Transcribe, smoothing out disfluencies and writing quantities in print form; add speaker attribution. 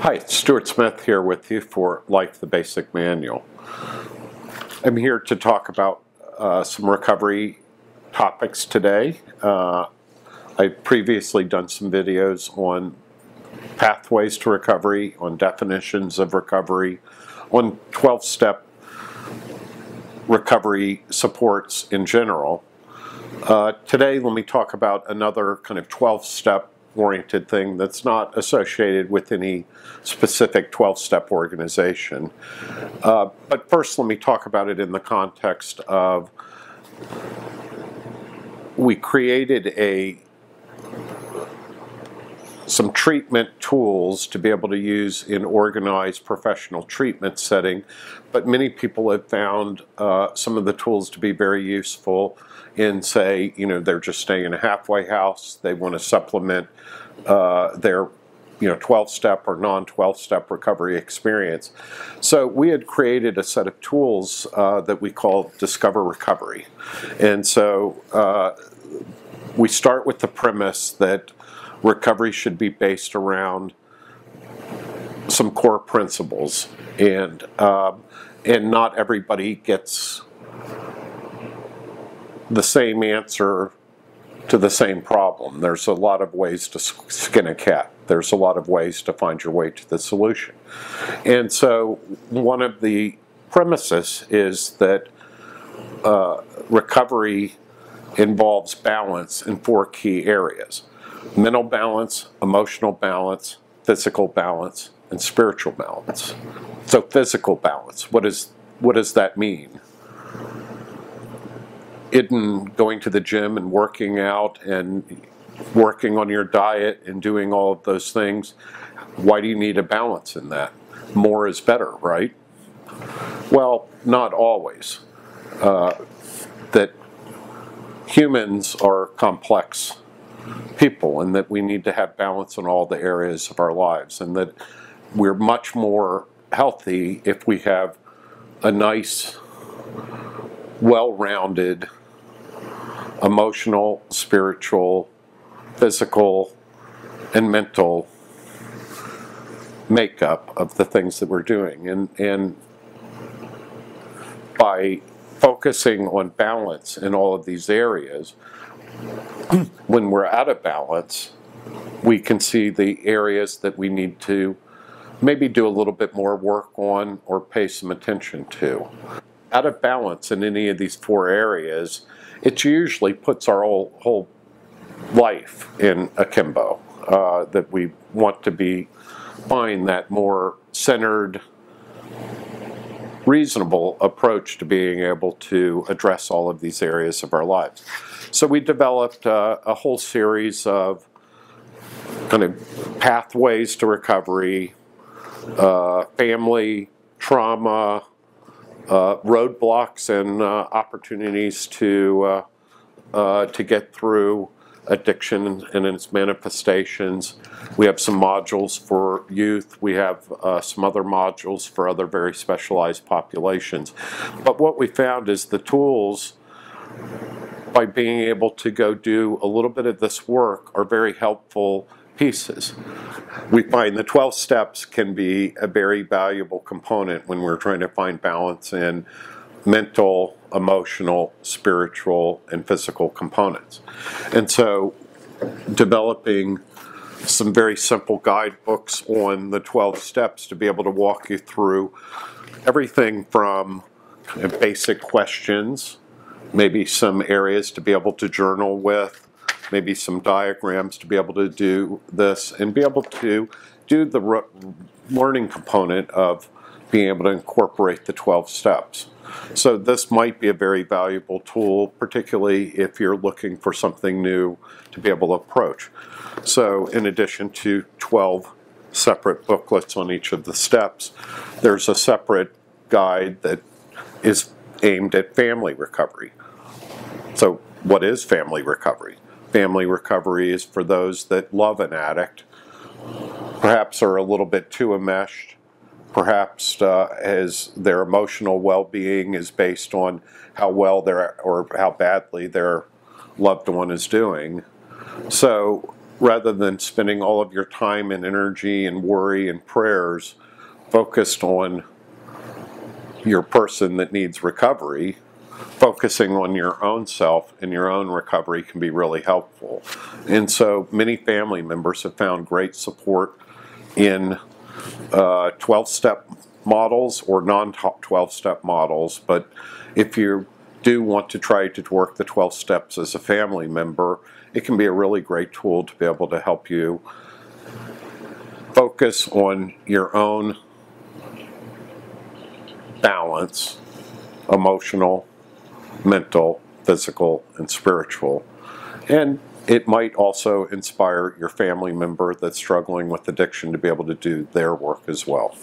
Speaker 1: Hi, it's Stuart Smith here with you for Life the Basic Manual. I'm here to talk about some recovery topics today. I've previously done some videos on pathways to recovery, on definitions of recovery, on 12-step recovery supports in general. Today, let me talk about another kind of 12-step oriented thing that's not associated with any specific 12-step organization. But first, let me talk about it in the context of we created some treatment tools to be able to use in organized professional treatment setting, but many people have found some of the tools to be very useful in, say, they're just staying in a halfway house, they want to supplement their 12-step or non-12-step recovery experience. So we had created a set of tools that we call Discover Recovery. And so we start with the premise that recovery should be based around some core principles, and not everybody gets the same answer to the same problem. There's a lot of ways to skin a cat. There's a lot of ways to find your way to the solution. And so one of the premises is that recovery involves balance in 4 key areas: mental balance, emotional balance, physical balance, and spiritual balance. So physical balance, what does that mean? In going to the gym and working out and working on your diet and doing all of those things, why do you need a balance in that? More is better, right? Well, not always. That humans are complex people, and that we need to have balance in all the areas of our lives, and that we're much more healthy if we have a nice, well-rounded emotional, spiritual, physical, and mental makeup of the things that we're doing. And by focusing on balance in all of these areas, when we're out of balance, we can see the areas that we need to maybe do a little bit more work on or pay some attention to. Out of balance in any of these 4 areas, it usually puts our whole life in akimbo. That we want to find that more centered, reasonable approach to being able to address all of these areas of our lives. So we developed a whole series of kind of pathways to recovery, family, trauma, roadblocks and opportunities to get through addiction and its manifestations. We have some modules for youth. We have some other modules for other very specialized populations. But what we found is the tools, by being able to go do a little bit of this work, are very helpful pieces. We find the 12 steps can be a very valuable component when we're trying to find balance in mental, emotional, spiritual, and physical components. And so developing some very simple guidebooks on the 12 steps to be able to walk you through everything from basic questions, maybe some areas to be able to journal with, maybe some diagrams to be able to do this, and be able to do the learning component of being able to incorporate the 12 steps. So this might be a very valuable tool, particularly if you're looking for something new to be able to approach. So in addition to 12 separate booklets on each of the steps, there's a separate guide that is aimed at family recovery. So what is family recovery? Family recovery is for those that love an addict, perhaps are a little bit too enmeshed, perhaps as their emotional well-being is based on how well or how badly their loved one is doing. So rather than spending all of your time and energy and worry and prayers focused on your person that needs recovery, focusing on your own self and your own recovery can be really helpful. And so many family members have found great support in 12-step models or non-12-step models. But if you do want to try to work the 12 steps as a family member, it can be a really great tool to be able to help you focus on your own balance, emotional, mental, physical, and spiritual. And it might also inspire your family member that's struggling with addiction to be able to do their work as well.